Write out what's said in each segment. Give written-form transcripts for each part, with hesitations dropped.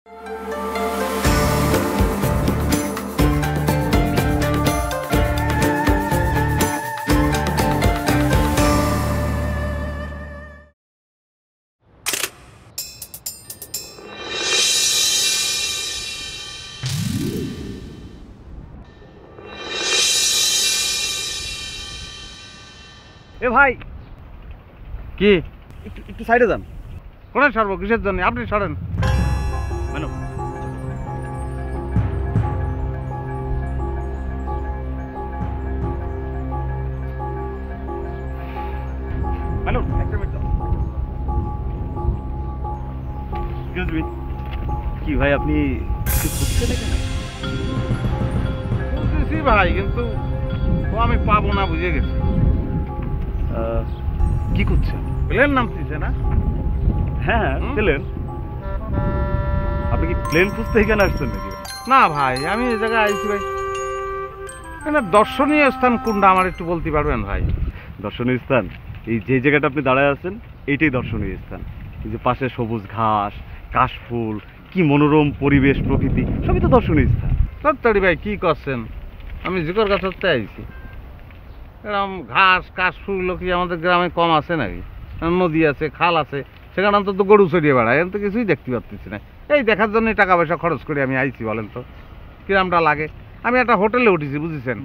এ ভাই কি একটু সাইডে যান। কোন সরব কিসের জন্য? আপনি সরেন। কি ভাই আপনি বুঝতেছি ভাই, কিন্তু আমি পাবো না, বুঝে গেছি। কি করছে? প্লেন নামতেছে না? হ্যাঁ প্লেন। আপনি কি প্লেন খুঁজতে এখানে আসছেন নাকি? না ভাই, আমি এই জায়গায় আইছি ভাই। এখানে দর্শনীয় স্থান কোনটা আমার একটু বলতে পারবেন ভাই? দর্শনীয় স্থান এই যে জায়গাটা আপনি দাঁড়ায় আছেন এইটাই দর্শনীয় স্থান। এই যে পাশে সবুজ ঘাস, কাশফুল, কি মনোরম পরিবেশ, প্রকৃতি, সবই তো দর্শনীয় স্থান। তাড়াতাড়ি ভাই কি করছেন? আমি জিকর গাছতে আইছি। এরকম ঘাস কাশফুল কি আমাদের গ্রামে কম আছে নাকি? নদী আছে, খাল আছে, সেখানে অন্তত গরু চড়িয়ে বেড়ায়, এখন তো কিছুই দেখতে পাচ্ছি না। এই দেখার জন্যই টাকা পয়সা খরচ করে আমি আইছি, বলেন তো কিরামটা লাগে? আমি একটা হোটেলে উঠেছি, বুঝেছেন?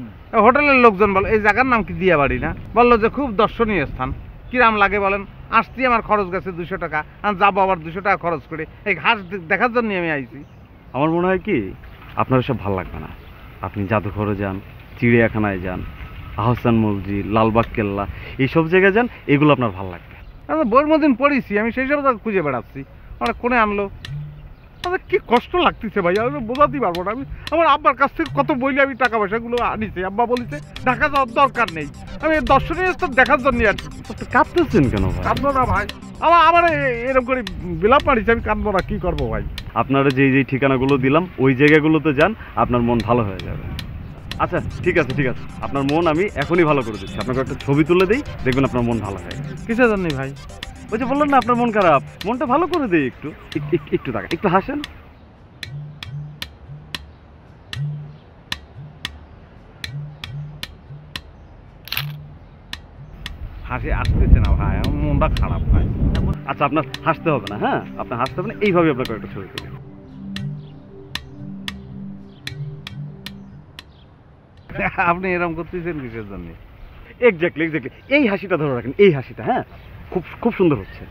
হোটেলের লোকজন বলে এই জায়গার নাম কি দিয়া বাড়ি না, বললো যে খুব দর্শনীয় স্থান। কিরাম লাগে বলেন? আসছি আমার খরচ গেছে 200 টাকা, যাবো আবার 200 টাকা খরচ করে এই ঘাস দেখার জন্যই আমি আইছি। আমার মনে হয় কি আপনার সব ভালো লাগবে না। আপনি জাদুঘরে যান, চিড়িয়াখানায় যান, আহসান মসজিদ, লালবাগ কেল্লা, এইসব জায়গায় যান, এগুলো আপনার ভালো লাগবে। বইয়ের মধ্যে পড়েছি আমি, সেই সব খুঁজে বেড়াচ্ছি। আমার কোনে আনলো, আমার কি কষ্ট লাগতেছে ভাই, আমি বোঝাতেই পারবো না। আমি আমার আব্বার কাছ থেকে কত বইলে আমি টাকা পয়সাগুলো আনিছি, আব্বা বলেছে ঢাকা যাওয়ার দরকার নেই, আমি দর্শনীয় স্থান দেখার জন্য আসছি। কাঁদতেছেন কেন ভাই? কাঁদবো না ভাই, আমার এরকম করে বিলাপ মারিছে, আমি কাঁদবো না, কি করবো ভাই? আপনারা যে ঠিকানাগুলো দিলাম ওই জায়গাগুলোতে যান, আপনার মন ভালো হয়ে যাবে। আচ্ছা ঠিক আছে ঠিক আছে, আপনার মন আমি এখনই ভালো করে দিচ্ছি। আপনাকে একটা ছবি তুলে দিই, দেখবেন আপনার মন ভালো হয়। কিসের জন্য ভাই? ওই যে বললেন না আপনার মন খারাপ, মনটা ভালো করে দিই। একটু টাকা, একটু হাসেন। হাসি আসতেছে না ভাই, আমার মনটা খারাপ ভাই। আচ্ছা আপনার হাসতে হবে না, হ্যাঁ আপনার হাসতে হবে না, এইভাবে আপনাকে একটা ছবি তুলি। আপনি এরকম করতেছেন কিসের জন্য? এক্স্যাক্টলি এই হাসিটা ধরে রাখেন, এই হাসিটা, হ্যাঁ খুব খুব সুন্দর হচ্ছে।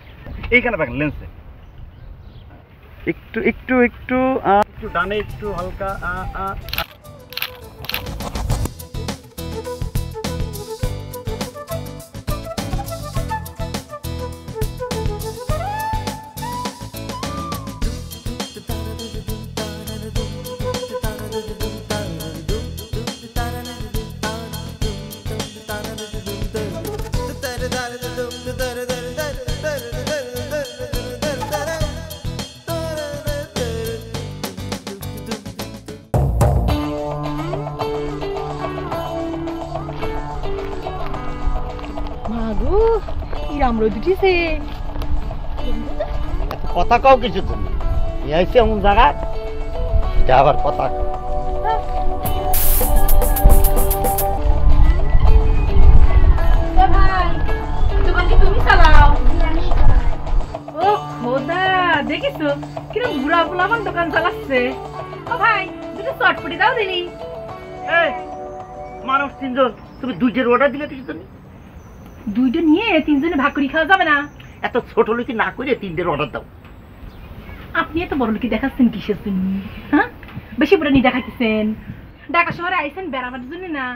এইখানে দেখেন লেন্সে একটু একটু একটু একটু ডানে, একটু হালকা কথা কাও কিছুর জন্য আইসি এমন জায়গায় আবার কথা। দেখিছো কিরকম বুড়া বুড়া দোকান চালাচ্ছে। ও ভাই দুটো চটপটি দাও দিনি। মানুষ তিনজন, তুমি দুইটার অর্ডার দিলে কিছু জন্য? দুইটা নিয়ে তিনজনে ভাগ করে খাওয়া যাবে না? এত ছোট লোকি না করে তিনটের অর্ডার দাও। আপনি এত বড় লোকি দেখাচ্ছেন কিসের জন্য? হ্যাঁ বেশি বুড়া নিয়ে দেখাচ্ছেন। ঢাকা শহরে আইসেন বেড়াবার জন্য না,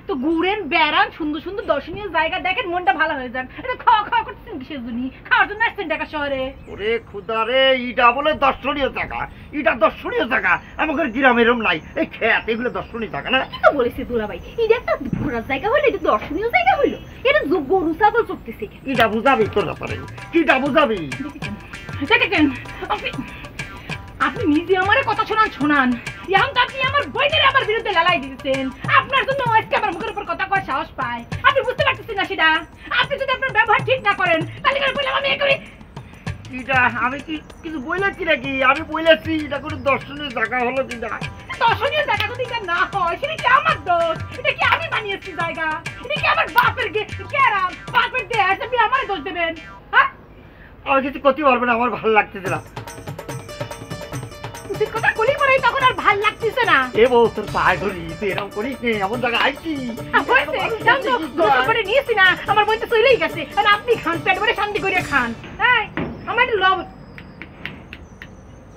তো ঘুরেন বেড়ান, সুন্দর সুন্দর দর্শনীয় জায়গা দেখেন, মনটা ভালো হয়ে যান। এটা খাওয়া খাওয়া করতেছেন কিসের জন্য? খাওয়ার জন্য আসছেন ঢাকা শহরে? ওরে খুদা রে, ইটা বলে দর্শনীয় জায়গা, ইটা দর্শনীয় জায়গা। আমাদের গ্রামে এরম নাই, এই খেত এগুলো দর্শনীয় জায়গা না। কি তো বলেছি দুলা ভাই, এটা একটা ঘোরার জায়গা হইলো, এটা দর্শনীয় জায়গা হইলো? এটা গরু ছাগল চড়তেছে। ইটা বুঝাবি তোর ব্যাপারে, কিটা বুঝাবি? দেখেন আপনি নিজে আমারে কথা শোনান, এখন তো আপনি আমার বইনের আমার বিরুদ্ধে লালাই দিতেছেন। আপনার জন্য আজকে আমার মুখের উপর কথা কয় সাহস পায়, আপনি বুঝতে পারতেছেন না সেটা? আপনি যদি আপনার ব্যবহার ঠিক না করেন তাহলে বললাম আমি একেবারে এটা আমি কি কিছু বলেছি নাকি? আমি বলেছি এটা কোনো দর্শনীয় জায়গা হলো কিনা। দর্শনীয় জায়গা যদি এটা না হয় সেটা কি আমার দোষ? এটা কি আমি বানিয়েছি জায়গা? এটা কি আমার বাপের কেরাম বাপের দেশ? আপনি আমার দোষ দেবেন? হ্যাঁ, আমি কিছু করতে পারবো না, আমার ভালো লাগতেছে না। তুই কথা কলি পরে তখন আর ভাল লাগতেছে না। এ বউ তোর পায়ে ধরি, তুই এরকম করিস নি, এমন জায়গায় আইছি। করে নিয়েছি না, আমার বই তো চলেই গেছে। আর আপনি খান, পেট ভরে শান্তি করে খান। হ্যাঁ, আমার একটু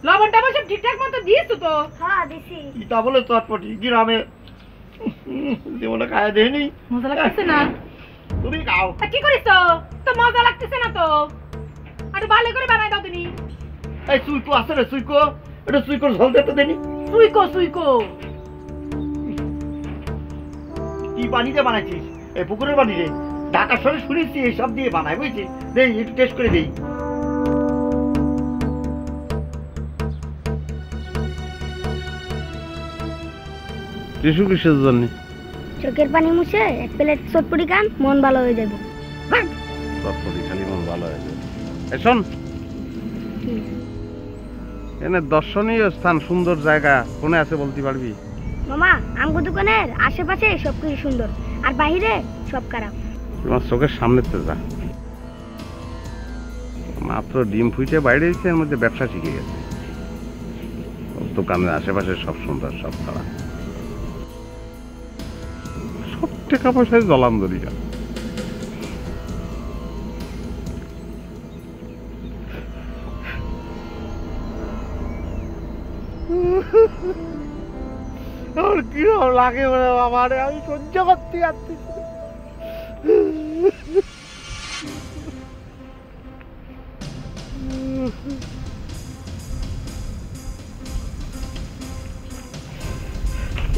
লবণটা সব ঠিকঠাক মতো দিয়েছো তো? হ্যাঁ দিছি। এটা বলে চটপটি গ্রামে জীবনে খায় দেয়নি। মজা লাগতেছে না? তুমি খাও। কি করিস তো? তো মজা লাগতেছে না তো? আর ভালো করে বানাই দাও তুমি। এই সুইকো আছে রে, সুইকো, এটা সুইকোর ঝোল দিতে দেনি। সুইকো কি পানিতে বানাইছিস? এই পুকুরের পানি রে। ঢাকা শহরে শুনেছি এইসব দিয়ে বানায়, বুঝছিস? দেই একটু টেস্ট করে দেই। টিস্যু কিসের জন্য? চোখের পানি মুছে এক প্লেট চটপটি খান, মন ভালো হয়ে যাবে। চটপটি খালি মন ভালো হয়ে যাবে। এই শোন, এনে দর্শনীয় স্থান সুন্দর জায়গা কোনে আছে বলতে পারবি? মামা আমগো দোকানের আশেপাশে সবকিছু সুন্দর, আর বাইরে সব খারাপ। তোমার চোখের সামনে তো যা, মাত্র ডিম ফুটে বাইরে এসে এর মধ্যে ব্যবসা শিখে গেছে। দোকানের আশেপাশে সব সুন্দর, সব খারাপ, সব টাকা পয়সায় জলান্দরি। আর কি লাগে বলে বাবা রে, আমি সহ্য করতে যাচ্ছি।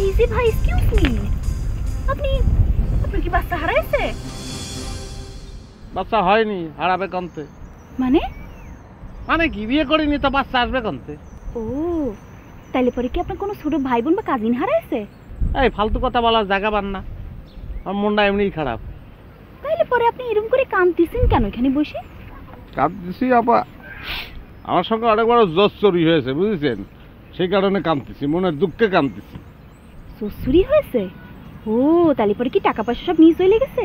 ইজি ভাই, এক্সকিউজ মি, আপনি কি বাচ্চা হারাইছে? বাচ্চা হয়নি, হারাবে কমতে। মানে কি বিয়ে করিনি তো বাচ্চা আসবে কমতে? ও, তাইলে পরে কি আপনার কোনো ছোট ভাই বোন বা কাজিন হারাইছে? এই ফালতু কথা বলার জায়গা পান না, আমার মনটা এমনিই খারাপ। তাইলে পরে আপনি এরকম করে কাঁদতেছেন কেন এখানে বসে? কাঁদতেছি আপা, আমার সঙ্গে অনেক বড় জোশ চুরি হয়েছে বুঝেছেন, সেই কারণে কাঁদতেছি, মনের দুঃখে কাঁদতেছি। চুরি হয়েছে? ও, তাইলে পরে কি টাকা পয়সা সব নিয়ে চলে গেছে?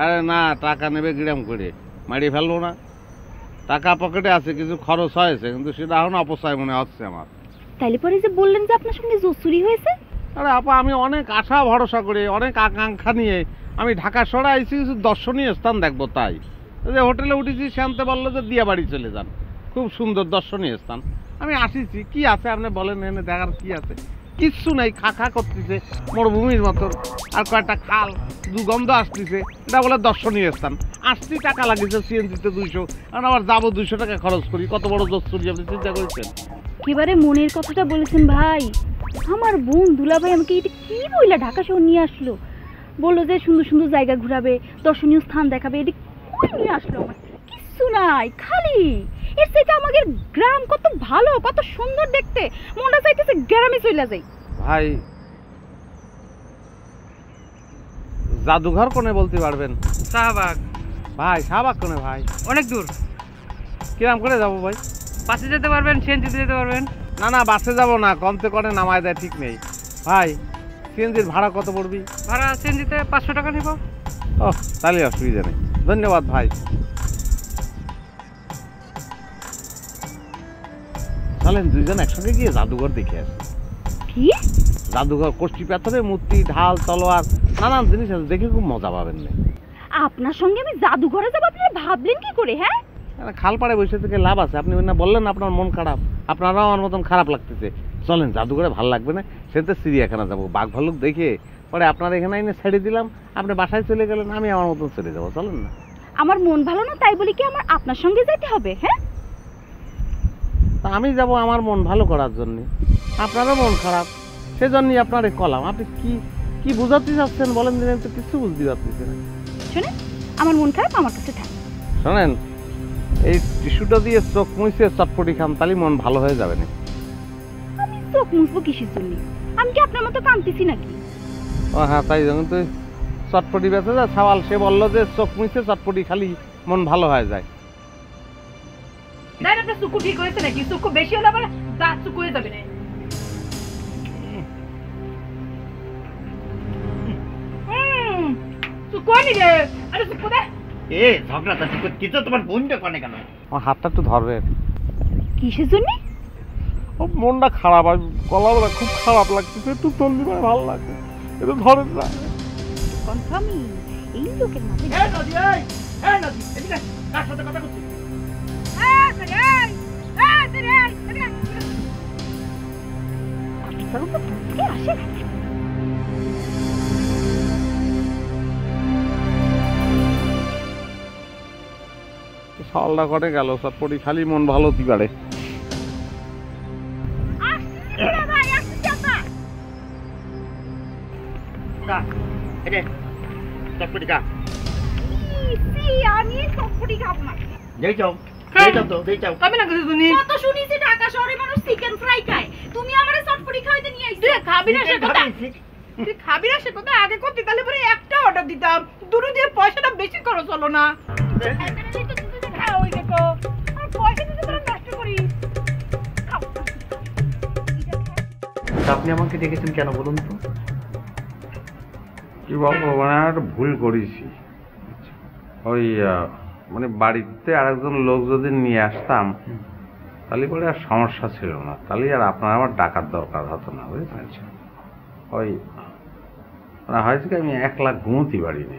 আরে না, টাকা নেবে গ্রাম করে, মারিয়ে ফেলবো না। টাকা পকেটে আছে, কিছু খরচ হয়েছে, কিন্তু সেটা এখন অপচয় মনে হচ্ছে আমার। তাইলে পরে যে বললেন যে আপনার সঙ্গে চুরি হয়েছে? আরে আপা, আমি অনেক আশা ভরসা করে, অনেক আকাঙ্ক্ষা নিয়ে আমি ঢাকা শহরে আইছি কিছু দর্শনীয় স্থান দেখবো। তাই যে হোটেলে উঠেছি, শান্তে বললো যে দিয়া বাড়ি চলে যান, খুব সুন্দর দর্শনীয় স্থান। আমি আসিছি, কি আছে আপনি বলেন, এনে দেখার কি আছে? কিচ্ছু নাই, খা করতেছে মরুভূমির মতন, আর কয়েকটা খাল, দুর্গন্ধ আসতেছে। এটা বলে দর্শনীয় স্থান। আসছি, টাকা লাগিয়েছে সিএনজিতে 200, কারণ আবার যাবো 200 টাকা খরচ করি। কত বড় দর্শনী আপনি চিন্তা করেছেন? একেবারে মনের কথাটা বলেছেন ভাই। আমার বোন দুলাভাই আমাকে এটা কি বইলা ঢাকা শহর নিয়ে আসলো, বললো যে সুন্দর সুন্দর জায়গা ঘুরাবে, দর্শনীয় স্থান দেখাবে। এটা কই নিয়ে আসলো? আমার কিচ্ছু নাই, খালি। এর থেকে আমাদের গ্রাম কত ভালো, কত সুন্দর দেখতে, মনটা চাইতেছে গ্রামে চলে যাই। ভাই, জাদুঘর কোনে বলতে পারবেন? শাহবাগ। ভাই শাহবাগ কোনে ভাই? অনেক দূর। কিরাম করে যাবো ভাই? বাসে যেতে পারবেন, সিএনজিতে যেতে পারবেন। না বাসে যাবো না, কমতে করে নামায় দেয় ঠিক নেই। ভাই, সিএনজির ভাড়া কত পড়বি? ভাড়া সিএনজিতে 500 টাকা নিব। ও, তাহলে অসুবিধা নেই, ধন্যবাদ ভাই। চলেন দুইজন একসঙ্গে গিয়ে জাদুঘর দেখে আসি। কি জাদুঘর? কষ্টি পাথরের মূর্তি, ঢাল, তলোয়ার, নানান জিনিস আছে, দেখে খুব মজা পাবেন না। আপনার সঙ্গে আমি জাদুঘরে যাবো, আপনারা ভাবলেন কি করে? হ্যাঁ, খাল পাড়ে বসে থেকে লাভ আছে? আপনি না বললেন আপনার মন খারাপ, আপনারাও আমার মতন খারাপ লাগতেছে। চলেন, জাদুঘরে ভালো লাগবে না, সেটা চিড়িয়াখানা যাবো, বাঘ ভাল্লুক দেখে পরে আপনার এখানে এনে ছেড়ে দিলাম, আপনি বাসায় চলে গেলেন, আমি আমার মতন চলে যাবো। চলেন না। আমার মন ভালো না তাই বলি কি আমার আপনার সঙ্গে যেতে হবে? হ্যাঁ, তা আমি যাব আমার মন ভালো করার জন্য, আপনারও মন খারাপ, সেজন্যই আপনার কলাম। আপনি কি কি বুঝাতে চাচ্ছেন বলেন দিন, তো কিছু বুঝতে পারতেছি না। শোনেন, আমার মন খারাপ, আমার কাছে থাক। শোনেন, এই টিস্যুটা দিয়ে চোখ মুছে চটপটি খান, তাহলে মন ভালো হয়ে যাবে না। আমি চোখ মুছবো কিসের জন্য? আমি কি আপনার মতো কাঁদতেছি নাকি? ও হ্যাঁ, তাই যখন তুই চটপটি বেঁচে যা সওয়াল, সে বললো যে চোখ মুছে চটপটি খালি মন ভালো হয়ে যায়। দেন আপনার চুকু ঠিক হয়েছে নাকি? চুকু বেশি হলে আবার দাঁত চুকু হয়ে যাবে না। চুকু আনি রে, আরে চুকু দে। এ ঝগড়া তো কিছু তোমার বোনটা কনে কেন? আমার হাতটা একটু ধরবেন। কিসের জন্য? ও মনটা খারাপ, আর গলাটা খুব খারাপ লাগতেছে, একটু তল্লি ভাই ভালো লাগছে, একটু ধরেন না। কনফার্ম এই লোকের মাঝে এই নদী, এই নদী, এদিকে কার সাথে কথা করছিস? আপনার উপর কে আসে? সালটা করে গেল সটপটি, খালি মন ভালো হতে পারে। না এটা চটপটি খা। আমি সবপুরি খাবো না। দেই যাও তো দেই যাও। কবে না কিছু তুমি? কত শুনিছি ঢাকা শহরে মানুষ চিকেন ফ্রাই খায়, তুমি আমারে চটপটি খাইতে নিয়ে আইছো। তুই খাবি না সে কথা? তুই খাবি না সে কথা আগে করতে, তাহলে পরে একটা অর্ডার দিতাম। দুটো দিয়ে পয়সাটা বেশি খরচ হলো না। ওই দেখো আর পয়সা দিতে তোরা নষ্ট করি। আপনি আমাকে ডেকেছেন কেন বলুন তো? কি বলবো, মানে একটা ভুল করেছি। ওই মানে বাড়িতে আরেকজন লোক যদি নিয়ে আসতাম তাহলে পরে আর সমস্যা ছিল না, তাহলে আর আপনার আমার ডাকার দরকার হতো না, বুঝতে ওই মানে হয়েছে কি, আমি একলা ঘুমোতে পারিনি,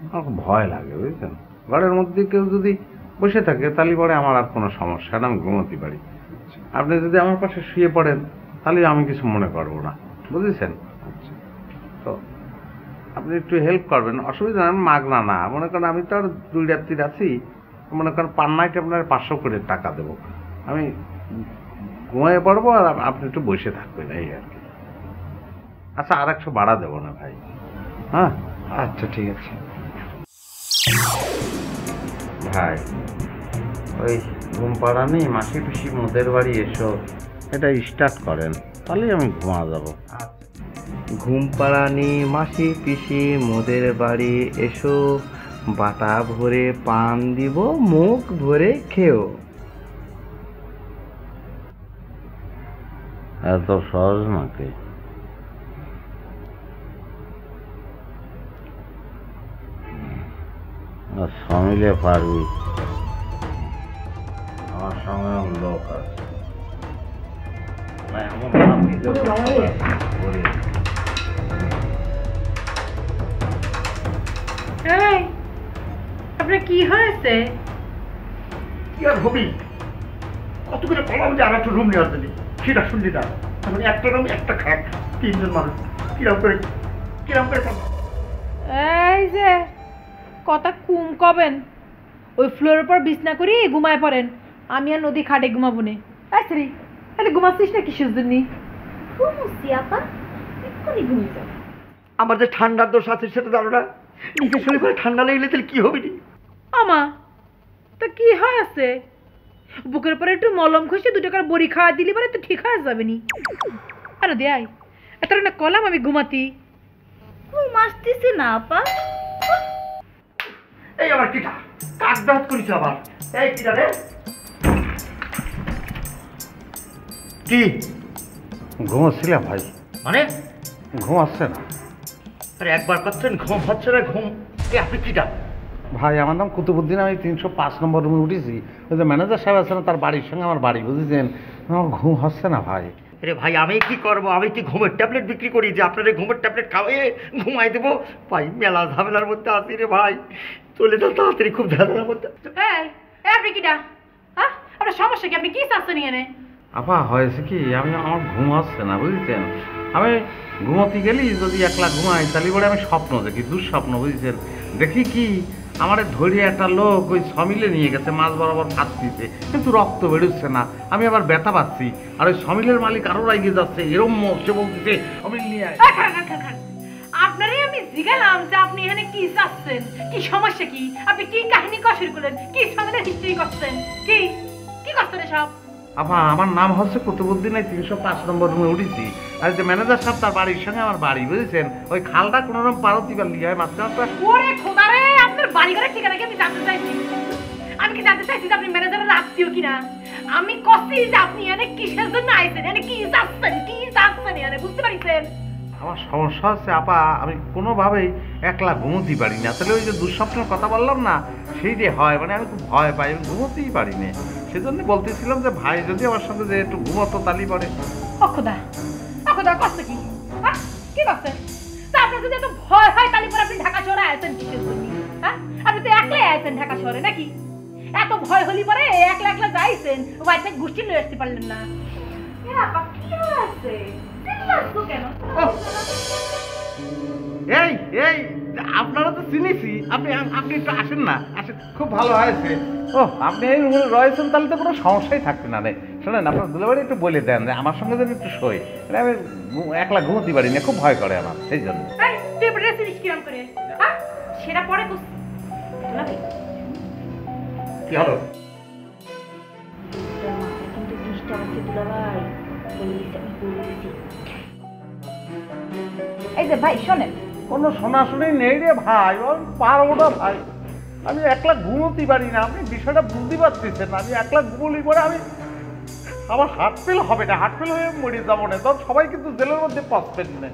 আমার খুব ভয় লাগে বুঝছেন। ঘরের মধ্যে কেউ যদি বসে থাকে তাহলে পরে আমার আর কোনো সমস্যা না, আমি ঘুমোতে পারি। আপনি যদি আমার পাশে শুয়ে পড়েন তাহলে আমি কিছু মনে করবো না, বুঝেছেন। তো আপনি একটু হেল্প করবেন, অসুবিধা নেই, মাগনা না। মনে করেন আমি তো আর 2 রাত্রি আছি, মনে করেন পার নাইট আপনার 500 করে টাকা দেবো, আমি ঘুমিয়ে পড়বো আর আপনি একটু বসে থাকবেন, এই আর কি। আচ্ছা, আর 100 বাড়া দেবো না ভাই। হ্যাঁ আচ্ছা ঠিক আছে ভাই, ওই ঘুম পাড়া নেই, মাসি পিসি মোদের বাড়ি এসো, এটা স্টার্ট করেন, তাহলেই আমি ঘুমা যাবো। ঘুম পাড়ানি মাসি পিসি মোদের বাড়ি এসো, বাটা ভরে পান দিব মুখ ভরে খেও। এত সহজ নাকি? সমিলে পারবি, আমার সঙ্গে লোক আছে। আপনার কি হয়েছে? কি আর হবি, কত করে বললাম যে আর একটা রুম নেওয়ার জন্য, সেটা শুনলি না। এখন একটা রুম একটা খাট, 3 জন মানুষ, কিরম করে এই যে কথা কুম কবেন, ওই ফ্লোরের উপর বিছনা করি ঘুমায় পড়েন, আমি আর নদী খাটে ঘুমাবো নে। আরে আরে ঘুমাচ্ছিস না কিসের জন্য? ঘুমুছি আপা, এক্ষুনি ঘুমিয়ে যাও। আমার যে ঠান্ডার দোষ আছে সেটা জানো না? নিজের শরীর করে ঠান্ডা লেগেলে তাহলে কি হবে? আমা তা কি হয়েছে? বুকের পরে একটু মলম ঘষে 2 টাকার বড়ি খাওয়া দিলি পরে তো ঠিক হয়ে যাবে নি। আরে দেয় এত না কলাম আমি ঘুমাতি। ঘুম আসতেছে না আপা। এই আবার কিটা কাক দাঁত করিস আবার? এই কিটা রে? কি ঘুমাচ্ছিলাম ভাই। মানে ঘুম আসছে না? আরে একবার করছেন ঘুম হচ্ছে না, ঘুম। এই আপনি কিটা? ভাই, আমার নাম কুতুবুদ্দিন, আমি 305 নম্বর রুমে উঠেছি। ওই যে ম্যানেজার সাহেব আছে না, তার বাড়ির সঙ্গে আমার বাড়ি, বুঝেছেন। আমার ঘুম হচ্ছে না ভাই। আরে ভাই, আমি কি করবো? আমি কি ঘুমের ট্যাবলেট বিক্রি করি যে আপনার এই ঘুমের ট্যাবলেট খাওয়াইয়ে ঘুমাই দেবো? ভাই মেলা ঝামেলার মধ্যে আছি রে ভাই, চলে যাও তাড়াতাড়ি, খুব ঝামেলার মধ্যে। আপনি কিটা? হ্যাঁ আপনার সমস্যা কি? আপনি কি চাচ্ছেন এখানে? আপা হয়েছে কি, আমার ঘুম আসছে না, বুঝেছেন। আমি ঘুমোতে গেলি যদি একলা ঘুমাই তাহলে পরে আমি স্বপ্ন দেখি, দুঃস্বপ্ন, বুঝেছেন। দেখি কি, আমার ধরিয়ে একটা লোক ওই সমিলে নিয়ে গেছে, মাছ বরাবর ফাঁস দিতে, কিন্তু রক্ত বেরোচ্ছে না। আমি আবার ব্যথা পাচ্ছি, আর ওই সমিলের মালিক আরো রাইগে যাচ্ছে, এরম সে বলতেছে সমিল নিয়ে আয়। আপনারই আমি জিজ্ঞালাম যে আপনি এখানে কি চাচ্ছেন, কি সমস্যা কি, আপনি কি কাহিনী কষির করলেন, কি সমাজের হিস্ট্রি করছেন, কি কি করছেন সব? আপা, আমার নাম হচ্ছে কুতুবুদ্দিন, 305 নম্বর রুমে উঠেছি। আর যে ম্যানেজার সাহেব, তার বাড়ির সঙ্গে আমার বাড়ি, বুঝেছেন। ওই খালটা কোনো রকম পারতি পারলি হয় মাঝখানটা। ওরে খোদা রে, আপনার বাড়ি ঘরের ঠিকানা কি আমি জানতে চাইছি? আমি কি জানতে চাইছি যে আপনি ম্যানেজারের আত্মীয় কিনা? আমি কছি যে আপনি এনে কিসের জন্য আইছেন, এনে কি চাচ্ছেন এনে বুঝতে পারিছেন? আমার সমস্যা হচ্ছে আপা, আমি কোনোভাবেই একলা ঘুমোতেই পারি না। তাহলে ওই যে দুঃস্বপ্নের কথা বললাম না, সেইটাই হয়। মানে আমি খুব ভয় পাই, আমি ঘুমোতেই পারি না। সেজন্য বলতেছিলাম যে ভাই যদি আমার সঙ্গে যে একটু ঘুমোতো তালি পরে। অখুদা করছে কি? কি করছে? তা আপনার যদি এত ভয় হয় তাহলে পরে আপনি ঢাকা শহরে আইছেন কিসের জন্য? হ্যাঁ, আপনি তো একলাই আইছেন ঢাকা শহরে নাকি? এত ভয় হলি পরে একলা একলা যাইছেন, বাড়িতে গোষ্ঠী লয়ে আসতে পারলেন না। কি হয়েছে? কেন? এই এই আপনারা তো চিনেছি, আপনি আপনি একটু আসেন না, আসেন, খুব ভালো হয়েছে। ও আপনি এই রুমে রয়েছেন, তাহলে তো কোনো সমস্যাই থাকবে না রে। শোনেন, আপনার দুলাবাড়ি একটু বলে দেন যে আমার সঙ্গে যদি একটু শোয়, আমি একলা ঘুমোতে পারি না, খুব ভয় করে আমার, সেই জন্য। তুই রেসিপি কিরম করে? হ্যাঁ, সেটা পরে বুঝ। কি হলো? কিন্তু ডিস্টার্ব আছে দুলাভাই, বলে দিতে আমি বলে দিছি। এই যে ভাই শোনেন, কোনো শোনাশুনি নেই রে ভাই, আমি পারবো না ভাই, আমি একলা ঘুমোতে পারি না। আপনি বিষয়টা বুঝতে পারতেছেন না, আমি একলা ঘুমলি পরে আমি আমার হার্ট ফেল হবে না, হার্ট ফেল হয়ে মরে যাবো না, তখন সবাই কিন্তু জেলের মধ্যে পাসবেন না।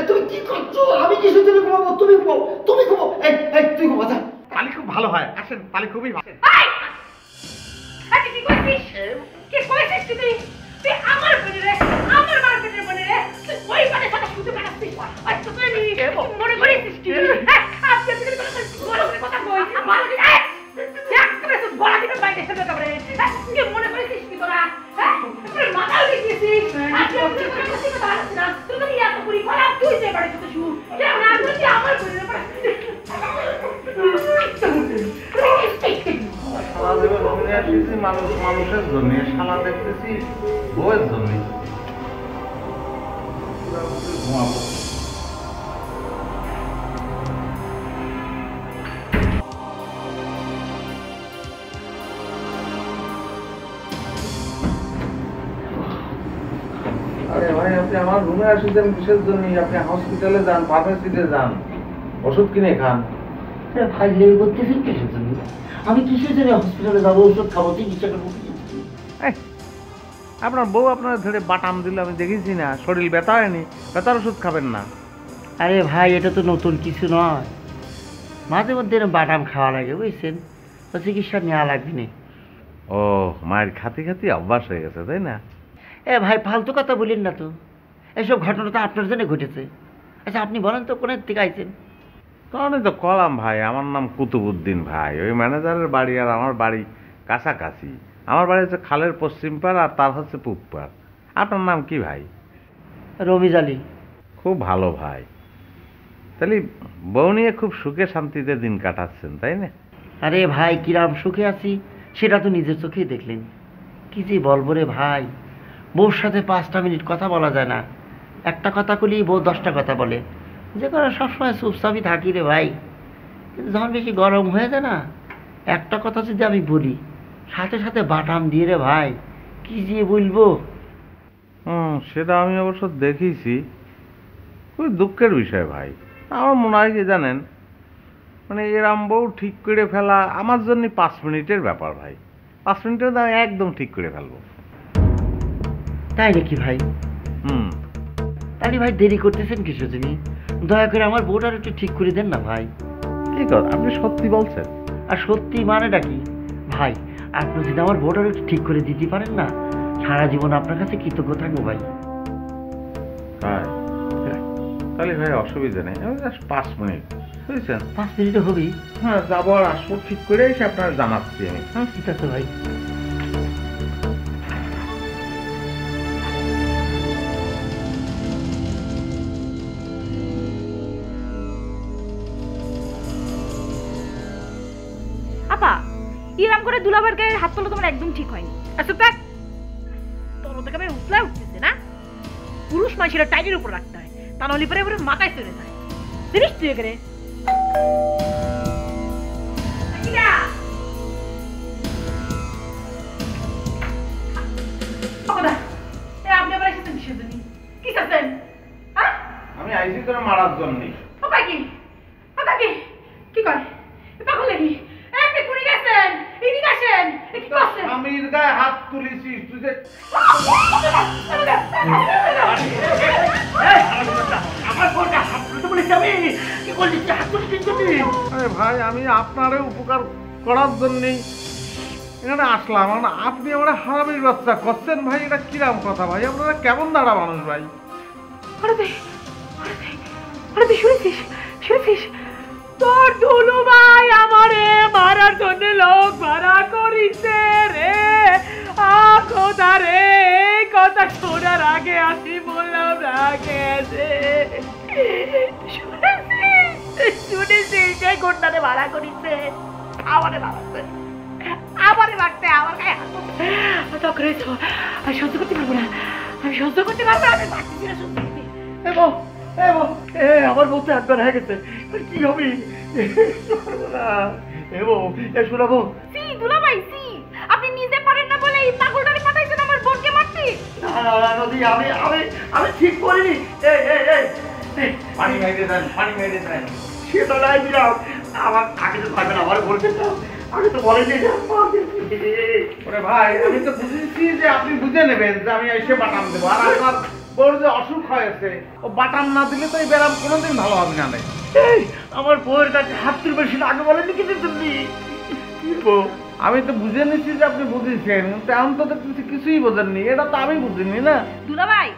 তুমি কি করছো? আমি কি শুনতে ঘুমাবো? তুমি ঘুমাও, তুমি ঘুমাও। এই তুই ঘুমা যা। পালি খুব ভালো হয়, আসেন, পালি খুবই ভালো। কি কইছিস তুই? তুই আমার বোনে রে, আমার মার পেটের বোনে রে, তুই ওই বাড়ি থেকে শুনতে পারছিস? আর তুই মনে করিস কি? আজকে তুই বড় করে কথা কই, আমার একবারে তুই বলা দিবে বাইরে হেলে যাবে। কি মনে করিস কি তোরা? হ্যাঁ, তোর মাথা উঠে গেছিস। আজকে তুই কথা পারছিস না, তুই তো ইয়া তো পুরি কলা তুই যে বাড়ি থেকে শুরু। কেন না তুই আমার বোনে রে? সারা জীবন ঘুরে আসতেছি মানুষের জন্য, শালা দেখতেছি বউয়ের জন্য। ঘুমাবো। আরে ভাই, আপনি আমার রুমে আসছেন কিসের জন্য? আপনি হসপিটালে যান, ফার্মেসিতে যান, ওষুধ কিনে খান। ভাই লেগে করতেছেন কিসের জন্য? আমি কিসের জন্য হসপিটালে যাবো? ওষুধ খাবো, চিকিৎসা করবো? আপনার বউ আপনার ধরে বাটাম দিল, আমি দেখেছি না, শরীর ব্যথা হয়নি, ব্যথার ওষুধ খাবেন না? আরে ভাই, এটা তো নতুন কিছু নয়, মাঝে মধ্যে এরকম বাদাম খাওয়া লাগে, বুঝছেন? তো চিকিৎসা নেওয়া লাগবে না। ও, মায়ের খাতি খাতি অভ্যাস হয়ে গেছে, তাই না? এ ভাই, ফালতু কথা বলেন না তো, এসব ঘটনা তো আপনার জন্য ঘটেছে। আচ্ছা আপনি বলেন তো, কোনের থেকে আইছেন? তখনই তো কলাম ভাই, আমার নাম কুতুবুদ্দিন ভাই, ওই ম্যানেজারের বাড়ি আর আমার বাড়ি কাছাকাছি। আমার বাড়ি হচ্ছে খালের পশ্চিম পাড় আর তার হচ্ছে পূব পাড়। আপনার নাম কি ভাই? রমিজ আলী। খুব ভালো ভাই। তাহলে বউ নিয়ে খুব সুখে শান্তিতে দিন কাটাচ্ছেন, তাই না? আরে ভাই, কিরাম সুখে আছি সেটা তো নিজের চোখেই দেখলেন। কি যে বলবো রে ভাই, বউর সাথে 5টা মিনিট কথা বলা যায় না, একটা কথা বলি বউ 10টা কথা বলে। যে করে সবসময় চুপচাপই থাকি রে ভাই, কিন্তু যখন বেশি গরম হয়ে যায় না, একটা কথা যদি আমি বলি সাথে সাথে বাটাম দিয়ে রে ভাই, কি যে বলবো। সেটা আমি অবশ্য দেখেছি, খুবই দুঃখের বিষয় ভাই। আমার মনে হয় কি জানেন, মানে এরম বউ ঠিক করে ফেলা আমার জন্য 5 মিনিটের ব্যাপার ভাই। 5 মিনিটের আমি একদম ঠিক করে ফেলবো। তাই নাকি ভাই? তাহলে ভাই দেরি করতেছেন কিছু জন্য, দয়া করে আমার বউটার একটু ঠিক করে দেন না ভাই। কি কথা, আপনি সত্যি বলছেন? আর সত্যি মানেটা কি ভাই? আপনি যদি আমার বউটার একটু ঠিক করে দিতে পারেন না, সারা জীবন আপনার কাছে কৃতজ্ঞ থাকবো ভাই। তাহলে ভাই অসুবিধা নেই, আমি জাস্ট 5 মিনিট, বুঝছেন? 5 মিনিটে হবেই। হ্যাঁ, যাবো আর আসবো ঠিক করে এসে আপনার জানাচ্ছি আমি। হ্যাঁ, ঠিক আছে ভাই। আপা, ইরাম করে দুলাভাইয়ের গায়ে হাত তোলা তোমার একদম ঠিক হয়নি। আচ্ছা দেখ, তোর ওদের গায়ে উতলায় উঠতেছে না? পুরুষ মানুষেরা টাইটের উপর রাখতে হয়, তা নাহলে পরে এবারে মাথায় চলে যায়। জিনিস তুই এখানে আপনি আবার এসেছেন আইছি তোর মারার জন্য। ও কাকি, ও কাকি, কি কয়? পাগল নাকি? আপনি কুড়ি গেছেন, এদিকে আসেন, কি করছেন? স্বামীর গায়ে হাত তুলেছিস তুই যে। আমার বোনটা হাত তুলতে বলেছি আমি, কি করলি তুই হাত তুলছিস তুমি? আরে ভাই আমি আপনারে উপকার করার জন্যই এখানে আসলাম। আপনি আমার হারামির বাচ্চা করছেন ভাই, এটা কিরাম কথা ভাই? আপনারা কেমন দাঁড়া মানুষ ভাই? আরে তুই, আরে তুই, আরে তুই শুনেছিস, শুনেছিস? তোর দুলু ভাই আমারে মারার জন্য লোক ভাড়া করিছে রে। খোদা রে, এই কথা শোনার আগে আসি বললাম রাগে শুনেছিস, শুনেছিস সেই ঘটনারে ভাড়া করিছে, আমারে মারাচ্ছে, আমারে মারতে, আমার গায়ে হাত তুলছে। তখন আমি সহ্য করতে পারবো না, আমি সহ্য করতে পারবো না, আমি মারতেছি না, সহ্য করতে। আমার বলতে একবার হয়ে গেছে, কি হবে? শোনাবো সি দুলাভাই, সি আপনি নিজে পারেন না বলে এই পাগলটারে পাঠাইছেন আমার বোনকে মারতে। নদী, আমি আমি আমি ঠিক করিনি। পানি মেরে দেন, পানি মেরে দেন। সে তো নাই দিলাম, আমার আগে তো পারবে না, আমার বলতে চাও আগে তো বলেনি। ওরে ভাই আমি তো বুঝেছি যে আপনি বুঝে নেবেন যে আমি এসে বাটাম দেবো, আর আপনার বউর যে অসুখ হয়েছে ও বাটাম না দিলে তো এই ব্যারাম কোনোদিন ভালো হবে না। নাই আমার বউয়ের কাছে হাত তুলবে, সেটা আগে বলেনি কিছু তুমি। আমি তো বুঝে নিচ্ছি যে আপনি বুঝেছেন, কিন্তু এখন তো দেখতেছি কিছুই বোঝেননি। এটা তো আমি বুঝিনি না। দুলাভাই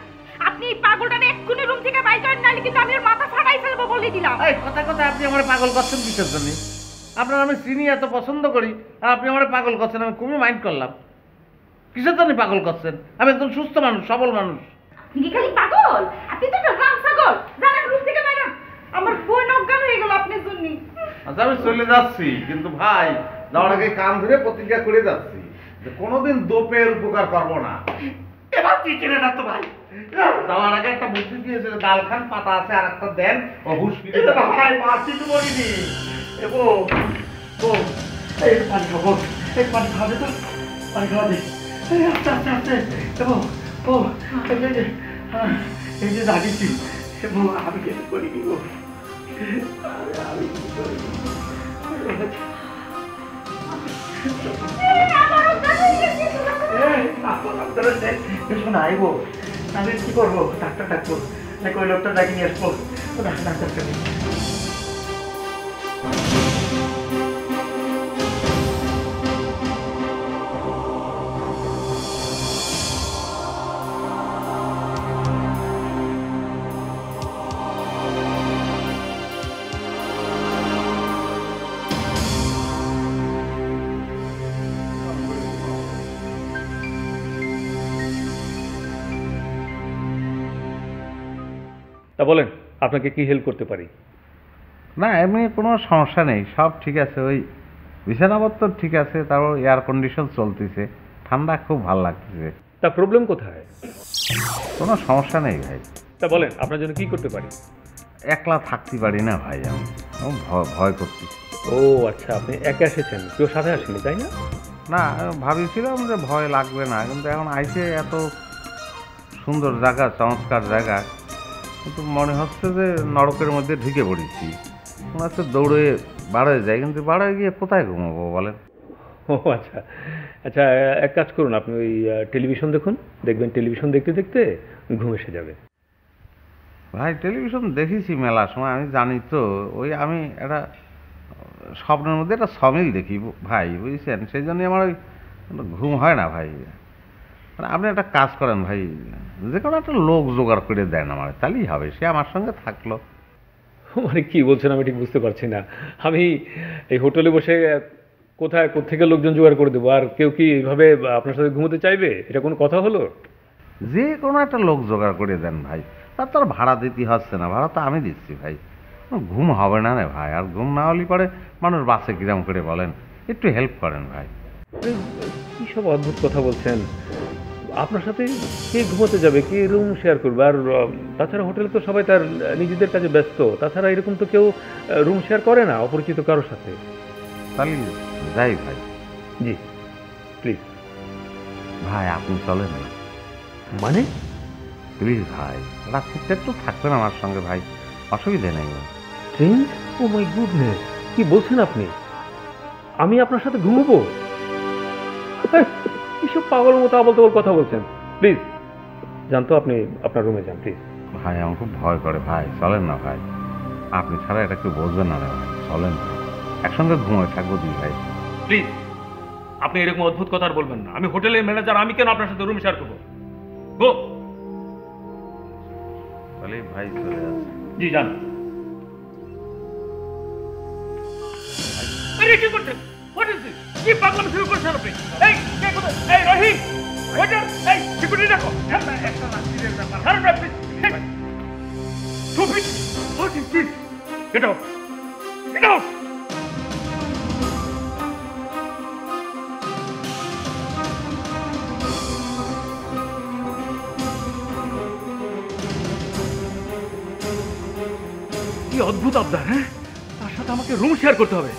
আপনি এই পাগলটারে এক্ষুনি রুম থেকে বাইর করেন, নাহলে কিন্তু আমি ওর মাথা ফাটাই ফেলবো বলে দিলাম। এই কথা কথা আপনি আমার পাগল করছেন কিসের জন্য? আপনার আমি চিনি, এত পছন্দ করি, আর আপনি আমার পাগল করছেন, আমি খুবই মাইন্ড করলাম। কিসের জন্য পাগল করছেন? আমি একদম সুস্থ মানুষ, সবল মানুষ। আপনি কি খালি পাগল? আপনি তো একটা রাম ছাগল। জানেন রুম থেকে বাইর হন। আমার বোন অজ্ঞান হয়ে গেল আপনার জন্য। আচ্ছা আমি চলে যাচ্ছি, কিন্তু ভাই যাওয়ার আগে কান ধরে প্রতিজ্ঞা করে যাচ্ছি যে কোনোদিন দোপের উপকার করবো না। এবার তুই চেনে না তো ভাই। যাওয়ার আগে একটা বুদ্ধি দিয়েছে, ডাল খান পাতা আছে আর একটা দেন, ও হুশ ফিরে এটা যাবে। ভাই মারছি তো বলিনি। এই পানি খাবো, এই পানি খাবে তো, পানি খাওয়া দে। আস্তে আস্তে আস্তে। এই যে দাঁড়িয়েছি, আমি কিছু করিনি। আমি কিছু করিনি। শোনা আইবো, আমি কি করবো? ডাক্তার ডাকবো নাকি ওই লোকটা ডাকি নিয়ে আসবো? ডাক্তারটা তা বলেন আপনাকে কি হেল্প করতে পারি? না এমনি কোনো সমস্যা নেই, সব ঠিক আছে। ওই বিছানাপত্র ঠিক আছে, তারপর এয়ার কন্ডিশন চলতেছে, ঠান্ডা খুব ভালো লাগতেছে। তা প্রবলেম কোথায়? কোনো সমস্যা নেই ভাই। তা বলেন আপনার জন্য কি করতে পারি? একলা থাকতে পারি না ভাই, আমি ভয় করছি। ও আচ্ছা, আপনি একা এসেছেন, কেউ সাথে আসেনি তাই না? না ভাবিছিলাম যে ভয় লাগবে না, কিন্তু এখন আইসে এত সুন্দর জায়গা, চমৎকার জায়গা, কিন্তু মনে হচ্ছে যে নরকের মধ্যে ঢুকে পড়েছি। মনে হচ্ছে দৌড়ে বাড়ায় যায়, কিন্তু বাড়ায় গিয়ে কোথায় ঘুমাবো বলেন? ও আচ্ছা আচ্ছা, এক কাজ করুন, আপনি ওই টেলিভিশন দেখুন, দেখবেন টেলিভিশন দেখতে দেখতে ঘুম এসে যাবে। ভাই টেলিভিশন দেখেছি মেলা সময়, আমি জানি তো। ওই আমি একটা স্বপ্নের মধ্যে একটা সমিল দেখি ভাই, বুঝছেন, সেই জন্যই আমার ওই ঘুম হয় না ভাই। মানে আপনি একটা কাজ করেন ভাই, যে কোনো একটা লোক জোগাড় করে দেন আমার, তাহলেই হবে। সে আমার সঙ্গে থাকলো। মানে কি বলছেন আমি ঠিক বুঝতে পারছি না। আমি এই হোটেলে বসে কোথায় কোত্থেকে লোকজন জোগাড় করে দেবো? আর কেউ কি এইভাবে আপনার সাথে ঘুমোতে চাইবে? এটা কোনো কথা হলো? যে কোনো একটা লোক জোগাড় করে দেন ভাই, তার তো আর ভাড়া দিতে হচ্ছে না, ভাড়া তো আমি দিচ্ছি ভাই। ঘুম হবে না রে ভাই, আর ঘুম না হলে পরে মানুষ বাসে কিরম করে বলেন? একটু হেল্প করেন ভাই। কী সব অদ্ভুত কথা বলছেন? আপনার সাথে কে ঘুমোতে যাবে, কে রুম শেয়ার করবে? আর তাছাড়া হোটেলে তো সবাই তার নিজেদের কাজে ব্যস্ত, তাছাড়া এরকম তো কেউ রুম শেয়ার করে না অপরিচিত কারোর সাথে। তাহলে যাই ভাই। জি প্লিজ। ভাই আপনি চলেন না। মানে? প্লিজ ভাই, রাত্রিতে একটু থাকবেন আমার সঙ্গে ভাই। অসুবিধা নেই ভাই। চেঞ্জ? ও মাই গুডনেস, কি বলছেন আপনি? আমি আপনার সাথে ঘুমবো? কিসব পাগলের মতো আবল তাবল কথা বলছেন। প্লিজ জানতো, আপনি আপনার রুমে যান প্লিজ। ভাই আমার খুব ভয় করে ভাই, চলেন না ভাই, আপনি ছাড়া এটা কেউ বসবেন না রে ভাই, চলেন ভাই, একসঙ্গে ঘুমিয়ে থাকবো দুই ভাই। প্লিজ আপনি এরকম অদ্ভুত কথা আর বলবেন না। আমি হোটেলের ম্যানেজার, আমি কেন আপনার সাথে রুম শেয়ার করবো? গো। তাহলে ভাই চলে যাচ্ছে। জি যান। আরে কি করছেন? What is this? কি পাগলামি শুরু করছেন আপনি? এই কে কোথায়? এই রহিম, ওয়েটার, এই সিকিউরিটি রাখো। একটা না সিরিয়াস ব্যাপার। কারণ আপনি stupid. What is this? Get out, get out. কি অদ্ভুত আবদার, হ্যাঁ? তার সাথে আমাকে রুম শেয়ার করতে হবে।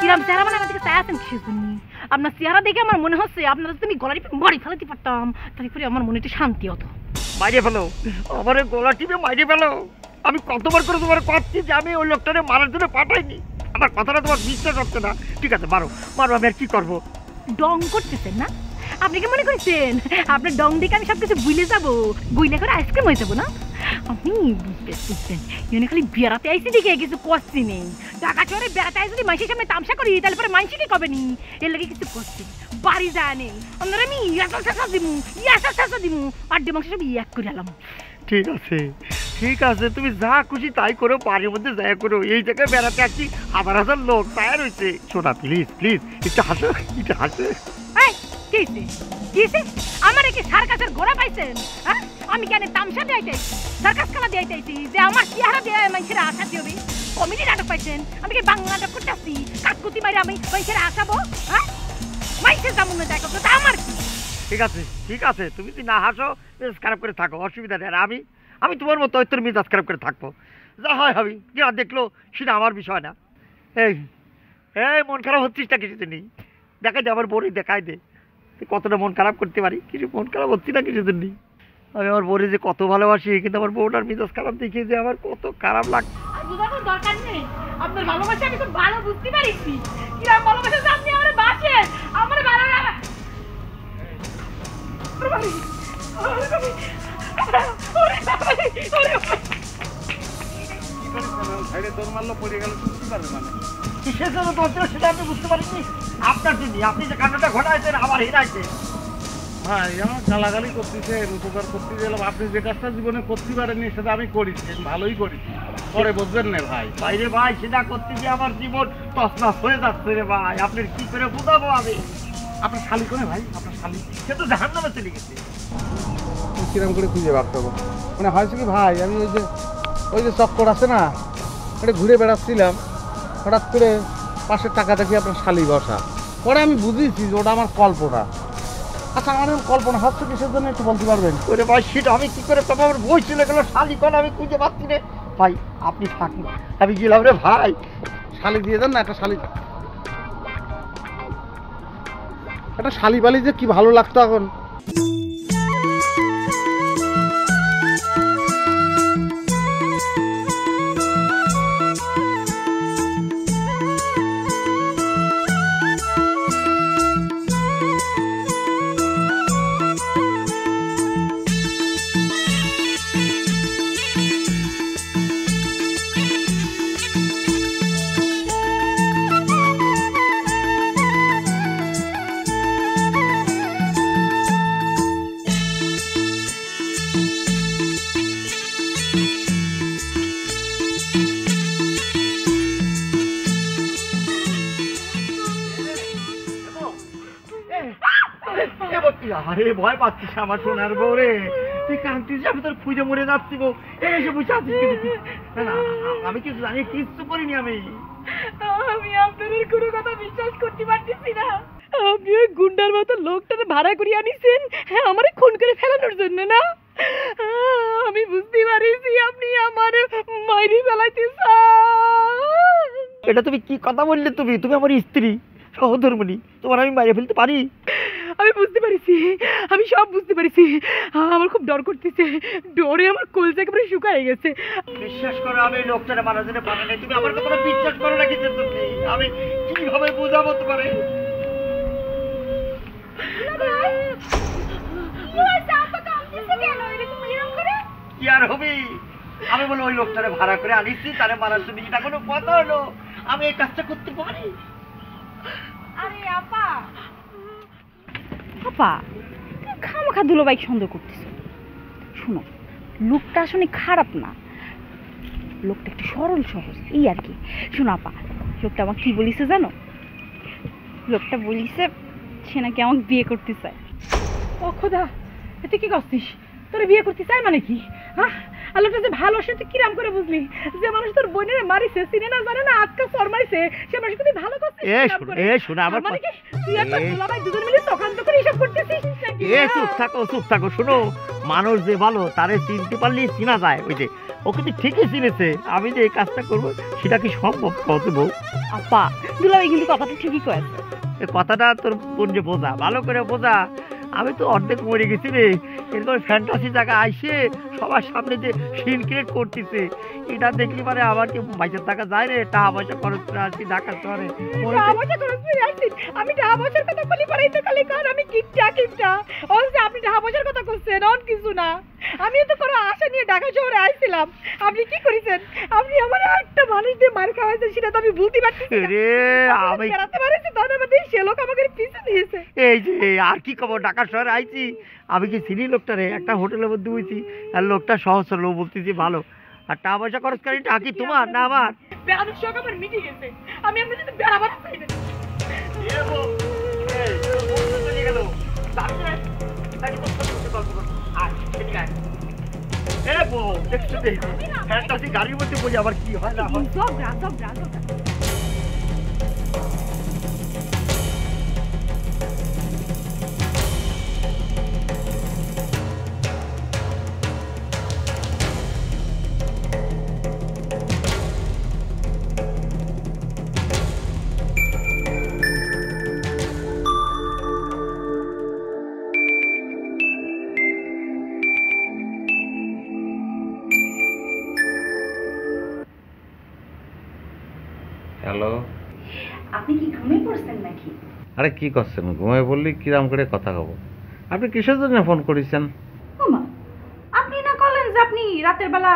কিরাম চেহারা মানে আমার দিকে চাই আছেন কিসের জন্য? আপনার চেহারা দেখে আমার মনে হচ্ছে আপনারা যদি আমি গলা টিপে মারি ফেলাতে পারতাম তারপরে আমার মনে একটু শান্তি হতো। মাইরে ফেলো, আমার গলা টিপে মাইরে ফেলো। আমি কতবার করে তোমার পাচ্ছি যে আমি ওই লোকটাকে মারার জন্য পাঠাইনি। আমার কথাটা তোমার বিশ্বাস হচ্ছে না। ঠিক আছে মারো মারো, আমি আর কি করবো? ডং করতেছেন না? আপনি কি মনে করছেন আপনার ডং দিকে আমি সবকিছু ভুলে যাবো, বইলে করে আইসক্রিম হয়ে যাবো না? আমি বুঝতেন এখানে খালি বেড়াতে আইসি দিকে কিছু করছি নেই। টাকা চোরে বেড়াতে আইসি যদি মাইসের সামনে তামসা করি তাহলে পরে মাইসি কি কবে নি? এর লাগে কিছু করছি বাড়ি যায় নেই। আপনারা আমি ইয়াসা দিমু আর ডিমাংস সব ইয়াক করে এলাম। ঠিক আছে ঠিক আছে, তুমি যা খুশি তাই করো, বাড়ির মধ্যে যাই করো। এই জায়গায় বেড়াতে আসছি, হাজার হাজার লোক তৈরি হয়েছে। শোনা প্লিজ প্লিজ একটু হাসো, একটু হাসো। আমার কি সার্কাসের ঘোড়া পাইছেন? হ্যাঁ, আমি কেন তামসা দিয়েছি, সার্কাস খেলা দিয়েছি যে আমার চেহারা দিয়ে মানুষের আশা দিবি? কমেডি নাটক পাইছেন? আমি কি বাংলা নাটক করতেছি? কাকুতি মারি আমি মানুষের আশাবো? হ্যাঁ, মানুষের যেমন দেখো তো আমার কি? ঠিক আছে তুমি যদি না হাসো, মেজাজ খারাপ করে থাকো, অসুবিধা নেই। আর আমি তোমার মতো তোর মেজাজ খারাপ করে থাকবো। যা হয় হবি, যা দেখলো সেটা আমার বিষয় না। এই এই মন খারাপ হচ্ছিস না কিছু নেই, দেখাই দে আমার বউরই, দেখাই দে কতটা মন খারাপ করতে পারি। কিছু মন খারাপ হচ্ছি না কিছু নেই। আমি আমার বউরে যে কত ভালোবাসি, কিন্তু আমার বউটার মেজাজ খারাপ দেখে যে আমার কত খারাপ লাগছে। বুঝানোর দরকার নেই, আপনার ভালোবাসা আমি খুব ভালো বুঝতে পারিছি। কিরকম ভালোবাসা যে আপনি আমার বাসেন, আমার ভালো লাগে। কিসের জন্য দরকার সেটা আমি বুঝতে পারিনি। আপনার জন্য, আপনি যে কান্নাটা ঘটাইছেন আমার হিরাইছে। ভাই আমার গালাগালি করতেছেন, উপকার করতে গেলাম, আপনি যে কাজটা জীবনে করতে পারেননি সেটা আমি করেছি, ভালোই করেছি, পরে বুঝবেন না ভাই। বাইরে ভাই সেটা করতে গিয়ে আমার জীবন তছনছ হয়ে যাচ্ছে রে ভাই, আপনার কি করে বুঝাবো আমি? আপনার শালি কোনে ভাই? আপনার শালি সে তো জাহান্নামে চলে গেছে। কিরম করে খুঁজে বার করবো? মানে হয়েছে কি ভাই, আমি ওই যে চক্কর আছে না, ওটা ঘুরে বেড়াচ্ছিলাম, হঠাৎ করে পাশের টাকা দেখি আপনার শালি বসা। পরে আমি বুঝেছি যে ওটা আমার কল্পনা। আচ্ছা আমার কল্পনা হচ্ছে কিসের জন্য একটু বলতে পারবেন? ওরে ভাই সেটা আমি কি করে পাবো? আমার বই চলে গেল, শালি কোন আমি খুঁজে পাচ্ছি রে ভাই। আপনি থাকুন, আমি গেলাম রে ভাই। শালি দিয়ে দেন না একটা শালি বালি যে কি ভালো লাগতো এখন। আরে ভয় পাচ্ছিস আমার সোনার বউ রে, তুই কাঁদছিস, আমি তোর খুঁজে মরে যাচ্ছি বউ। এসে বুঝে আছিস? না আমি কিছু জানি, কিচ্ছু করিনি আমি। আমি আপনাদের কোনো কথা বিশ্বাস করতে পারতেছি না। আপনি ওই গুন্ডার মতো লোকটাকে ভাড়া করে আনিছেন হ্যাঁ আমারে খুন করে ফেলানোর জন্য না? আমি বুঝতে পারিছি আপনি আমার মাইরি ফেলাইতে চান। এটা তুমি কি কথা বললে? তুমি তুমি আমার স্ত্রী সহধর্মিণী, তোমার আমি মারিয়ে ফেলতে পারি? আমি বুঝতে পারিছি, আমি সব বুঝতে পারিছি। আমার খুব ডর করতেছে, ডরে আমার কলজা একেবারে শুকায় গেছে। বিশ্বাস করো আমি লোকটারে মারার জন্য পারি নাই। তুমি আমার কথা বিশ্বাস করো না কিছু? তুমি আমি কিভাবে বুঝাবো তোমারে? কি আর হবি? আমি বলে ওই লোকটারে ভাড়া করে আনিছি, তারে মারার জন্য। এটা কোনো কথা হলো? আমি এই কাজটা করতে পারি? আরে আপা আপা খামাখা দুলাভাই সন্দেহ করতেছে। শোনো, লোকটা আসলে খারাপ না, লোকটা একটু সরল সহজ এই আর কি। শোনো আপা, লোকটা আমাকে কি বলিছে জানো? লোকটা বলিছে সে নাকি আমাকে বিয়ে করতে চায়। ও খোদা, তুই কি করছিস? তোর বিয়ে করতে চাই মানে কি? হ্যাঁ, আলোটা যে ভালো সে তুই কিরাম করে বুঝলি? যে মানুষ তোর বোনের মারিছে, চিনে না জানে না, আজকে চর মারিছে, সে মানুষকে তুই ভালো করছিস। শোনো আমার মানে কি তুই আর তোর দুলাভাই দুজন মিলে চক্রান্ত করে এসব করতেছিস নাকি? চুপ থাকো। শোনো, মানুষ যে ভালো তারে চিনতে পারলেই চিনা যায়। ওই যে ও কিন্তু ঠিকই চিনেছে। আমি যে এই কাজটা করবো সেটা কি সম্ভব কত বউ? আপা দুলাভাই কিন্তু কথাটা ঠিকই কয়েছে। এই কথাটা তোর বোন যে বোঝা, ভালো করে বোঝা। আমি তো অর্ধেক মরে গেছি রে। এরকম ফ্যান্টাসি জায়গা আইসে সবার সামনে যে সিন ক্রিয়েট করতেছে, এটা দেখলি মানে আমার কি বাইচার টাকা যায় রে? টাকা পয়সা খরচ করে আসছি ঢাকা শহরে। টাকা পয়সা খরচ করে আসছিস? আমি টাকা পয়সার কথা বলি পরেই তো খালি কর আমি কিপটা। যে আপনি টাকা পয়সার কথা করছেন অন কিছু না। আমি তো কোনো আশা নিয়ে ঢাকা শহরে আইছিলাম। আপনি কি করেছেন? আপনি আমার একটা মানুষ দিয়ে মার খাওয়াইছেন, সেটা তো আমি বলতে পারছি রে। আমি বেড়াতে পারছি তখন আমাদের সে লোক আমাকে পিছু দিয়েছে। এই যে আর কি খবর, ঢাকা শহরে আইছি। আমি কি চিনি লোকটারে? একটা হোটেলের মধ্যে হয়েছি, আর লোকটা সহজ সরল বলতেছি ভালো। আর টাকা পয়সা খরচ করি টাকা কি তোমার না আমার? বেড়ানোর শখ আমার মিটে গেছে। আমি আপনার সাথে বেড়াবার চাই না। গাড়ির মধ্যে বলি আবার কি হয় না হয়। হ্যালো, আপনি কি ঘুমিয়ে পড়ছেন নাকি? আরে কি করছেন? ঘুমাই বললি কিরাম করে কথা কব? আপনি কিসের জন্য ফোন করেছেন? ওমা, আপনি না করলেন যে আপনি রাতের বেলা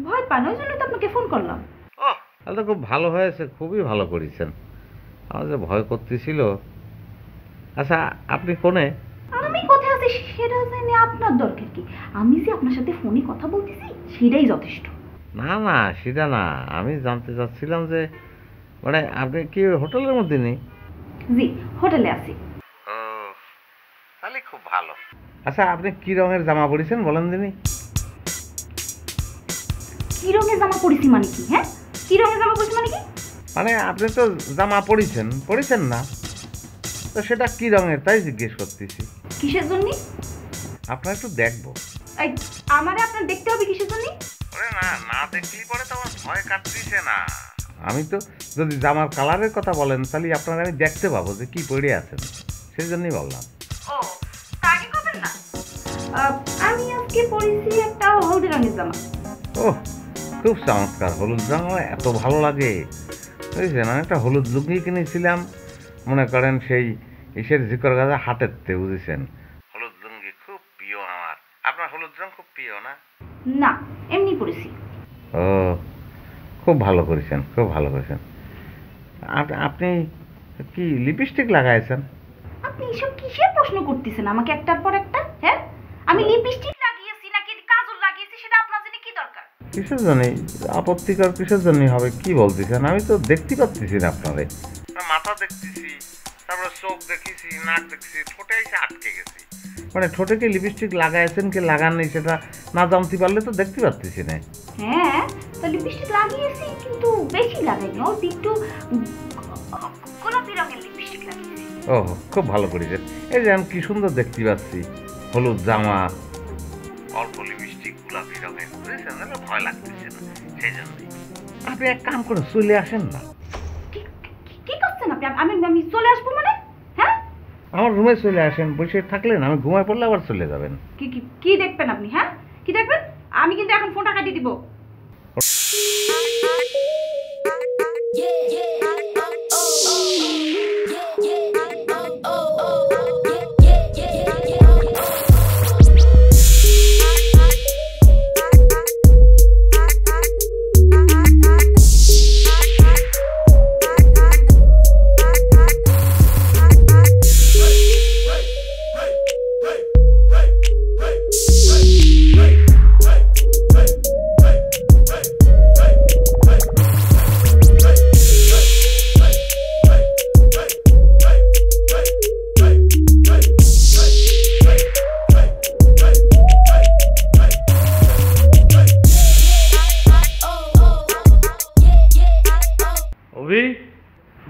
ভয় পান, ওই জন্য তো আপনাকে ফোন করলাম। ও তাহলে তো খুব ভালো হয়েছে, খুবই ভালো করেছেন। আমার যে ভয় করতেছিল। আচ্ছা আপনি কোনে? আমি কোথায় আছি সেটা জেনে আপনার দরকার কি? আমি যে আপনার সাথে ফোনে কথা বলতেছি সেটাই যথেষ্ট। না না সেটা না, আমি জানতে চাচ্ছিলাম যে মানে আপনি কি হোটেলের মধ্যে নেই? জি, হোটেলে আছি। ও তাহলে খুব ভালো। আচ্ছা আপনি কি রঙের জামা পরেছেন বলেন দিনি? কি রঙের জামা পরেছি মানে কি? হ্যাঁ, কি রঙের জামা পরেছি মানে কি? মানে আপনি তো জামা পরেছেন না, তো সেটা কি রঙের তাই জিজ্ঞেস করতেছি। কিসের জন্য? আপনার একটু দেখবো। এই আমারে আপনার দেখতে হবে কিসের জন্য? ওরে না, না দেখলি পরে তো আমার ভয় কাটতেছে না। আমি তো যদি জামার কালারের কথা বলেন তাহলে আপনার আমি দেখতে পাবো যে কি পরে আছেন, সেই জন্যই বললাম। ও তা আগে করবেন না। আমি আজকে পরেছি একটা হলুদ রঙের জামা। ও খুব চমৎকার, হলুদ রঙ আমার এত ভালো লাগে। বুঝছেন, আমি একটা হলুদ লুঙ্গি কিনেছিলাম, মনে করেন সেই ইসের জিকর গাছা হাটেরতে, বুঝেছেন। হলুদ লুঙ্গি খুব প্রিয় আমার। আপনার হলুদ রঙ খুব প্রিয় না? না, এমনি পরেছি। ও খুব ভালো করেছেন, খুব ভালো করেছেন। আপনি কি লিপস্টিক লাগাইছেন? আপনি এসব কিসের প্রশ্ন করতেছেন আমাকে একটার পর একটা? হ্যাঁ, আমি লিপস্টিক লাগিয়েছি নাকি কাজল লাগিয়েছি সেটা আপনার জন্য কি দরকার? কিসের জন্য আপত্তিকর, কিসের জন্য হবে কি বলতেছেন? আমি তো দেখতে পাচ্ছি না আপনারে। মাথা দেখতেছি, তারপরে চোখ দেখেছি, নাক দেখছি, ঠোঁটে এসে আটকে গেছি। মানে ঠোঁটে কি লিপস্টিক লাগাইছেন কি লাগান নেই সেটা না জানতে পারলে তো দেখতে পাচ্ছি না। হ্যাঁ, তো লিপস্টিক লাগিয়েছি কিন্তু বেশি লাগাইনি, অল্প একটু গোলাপি রঙের লিপস্টিক লাগিয়েছি। ও খুব ভালো করেছেন। এই যে আমি কি সুন্দর দেখতে পাচ্ছি, হলুদ জামা, অল্প লিপস্টিক, গোলাপি রঙের, বুঝেছেন? ভয় লাগতেছে না, সেই জন্যই। আপনি এক কাম করে চলে আসেন না। কি করছেন আপনি? আমি চলে আসবো মানে? হ্যাঁ, আমার রুমে চলে আসেন, বসে থাকলেন, আমি ঘুমায় পড়লে আবার চলে যাবেন। কি দেখবেন আপনি? হ্যাঁ, কি দেখবেন? আমি কিন্তু এখন ফোনটা কাটিয়ে দিব।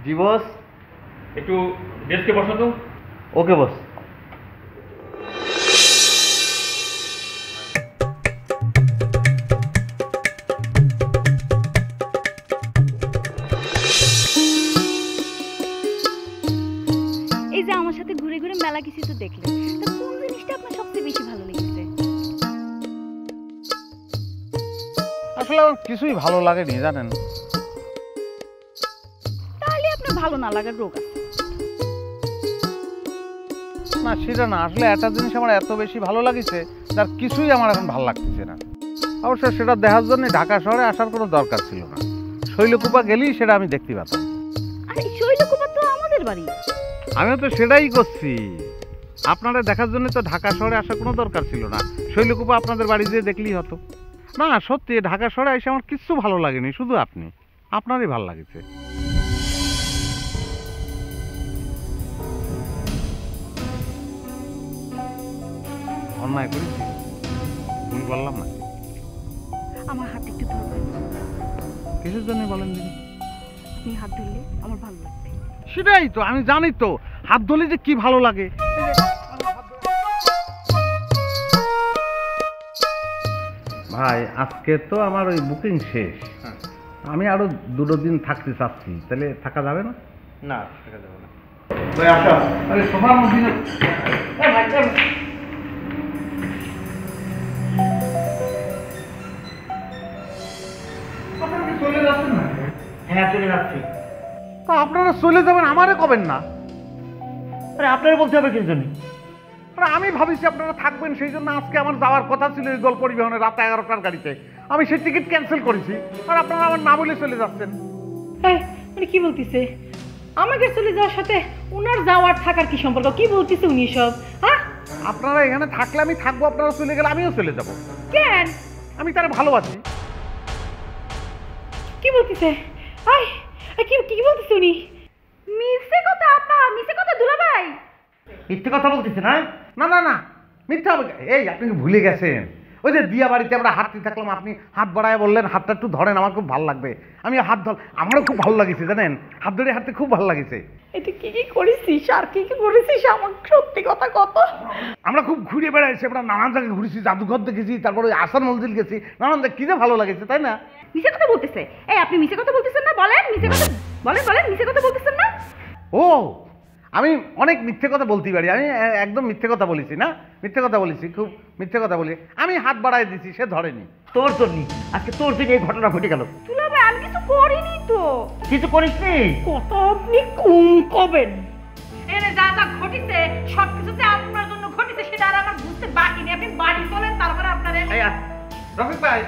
জি বস। একটু ডেস্কে বসো তো। ওকে বস। এই যে আমার সাথে ঘুরে ঘুরে মেলা কিছু তো দেখলেন, তা কোন জিনিসটা আপনার সবচেয়ে বেশি ভালো লেগেছে? আসলে আমার কিছুই ভালো লাগেনি, জানেন। তাহলে আপনার ভালো না লাগার রোগ আছে। না সেটা না, আসলে একটা জিনিস আমার এত বেশি ভালো লাগছে তার কিছুই আমার এখন ভালো লাগতেছে না। অবশ্য সেটা দেখার জন্য ঢাকা শহরে আসার কোনো দরকার ছিল না, শৈলকুপা গেলেই সেটা আমি দেখতে পেতাম। আরে শৈলকুপা তো আমাদের বাড়ি। আমিও তো সেটাই করছি, আপনারা দেখার জন্য তো ঢাকা শহরে আসার কোনো দরকার ছিল না, শৈলকুপা আপনাদের বাড়ি যেয়ে দেখলেই হতো। না সত্যি ঢাকা শহরে এসে আমার কিচ্ছু ভালো লাগেনি, শুধু আপনারই ভালো লাগছে। অন্যায় করেছি, ভুল বললাম না। আমার হাত একটু ধরবেন? কিসের জন্য বলেন দিদি? আপনি হাত ধরলে আমার ভালো লাগবে। সেটাই তো, আমি জানি তো হাত ধরলে যে কি ভালো লাগে। ভাই আজকে তো আমার ওই বুকিং শেষ, আমি আরো 2 দিন থাকতে চাচ্ছি, তাহলে থাকা যাবে না? না থাকা যাবে না। ভাই আসো, আরে সোফার মধ্যে চলে যাচ্ছেন না? হ্যাঁ চলে যাচ্ছি। আপনারা চলে যাবেন, আমারে কবেন না? আরে আপনারা বলতে হবে কিছু জন্য? আমি ভাবিছি আপনারা থাকবেন, সেই জন্য আজকে আমার যাওয়ার কথা ছিল এই গল্প পরিবহনে রাত 11টার গাড়িতে, আমি সেই টিকিট ক্যান্সেল করেছি, আর আপনারা আমার না বলে চলে যাচ্ছেন। মানে কি বলতিছে? আমাকে চলে যাওয়ার সাথে উনার যাওয়ার থাকার কি সম্পর্ক? কি বলতিছে উনি সব? হ্যাঁ, আপনারা এখানে থাকলে আমি থাকবো, আপনারা চলে গেলে আমিও চলে যাব। কেন? আমি তারা ভালোবাসি। কি বলতিছে? কি বলতিছে উনি? মিছে কথা আপা, মিছে কথা দুলাভাই। মিথ্যে কথা বলতেছে না? না না না, মিথ্যা হবে। এই আপনি কি ভুলে গেছেন? ওই যে দিয়া বাড়িতে আমরা হাঁটতে থাকলাম, আপনি হাত বাড়ায় বললেন হাতটা একটু ধরেন, আমার খুব ভালো লাগবে। আমি হাত আমারও খুব ভালো লাগছে, জানেন, হাত ধরে হাঁটতে খুব ভালো লাগছে। এটা কি করেছিস আর কি করেছিস? আমার সত্যি কথা কত। আমরা খুব ঘুরে বেড়াইছি, আমরা নানান জায়গায় ঘুরেছি, জাদুঘর দেখেছি, তারপরে আসান মসজিদ গেছি, নানান জায়গায় কি যে ভালো লাগছে, তাই না? মিছে কথা বলতেছে? এই আপনি মিছে কথা বলতেছেন না? বলেন মিছে কথা, বলেন মিছে কথা বলতেছেন না? ও আমি অনেক মিথ্যে কথা বলতে পারি, আমি একদম মিথ্যে কথা বলেছি না? মিথ্যে কথা বলেছি, খুব মিথ্যে কথা বলি। আমি হাত বাড়ায় দিছি, সে ধরেনি। তোর জন্য আজকে তোর জন্য এই ঘটনা ঘটে গেল। দুলাভাই আমি কিছু করিনি তো। কিছু করিসনি? কত আপনি কম কবেন? এনে যা যা ঘটিছে সবকিছু যে আপনার জন্য ঘটিছে সেটা আর আমার বুঝতে বাকি নেই। আপনি বাড়ি চলেন, তারপরে আপনারে রফিক ভাই,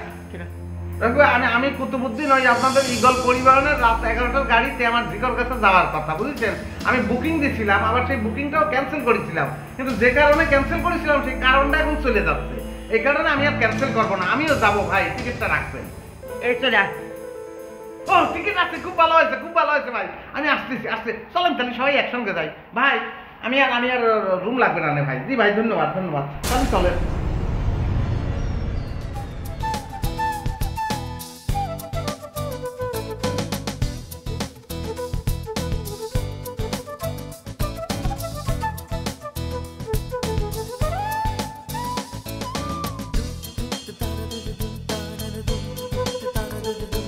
আমি কুতুবুদ্দিন, ওই আপনাদের ইগল পরিবহনের রাত 11টার গাড়িতে আমার জিগর কাছে যাওয়ার কথা, বুঝেছেন? আমি বুকিং দিয়েছিলাম, আবার সেই বুকিংটাও ক্যান্সেল করেছিলাম, কিন্তু যে কারণে ক্যান্সেল করেছিলাম সেই কারণটা এখন চলে যাচ্ছে। এই কারণে আমি আর ক্যান্সেল করবো না, আমিও যাবো। ভাই টিকিটটা রাখবেন। এই চলে আয়। ও টিকিট আছে, খুব ভালো হয়েছে, খুব ভালো হয়েছে ভাই। আমি আসতেছি, চলেন তাহলে সবাই একসঙ্গে যাই। ভাই আমি আর রুম লাগবে না ভাই। জি ভাই, ধন্যবাদ ধন্যবাদ, তাহলে চলেন। দে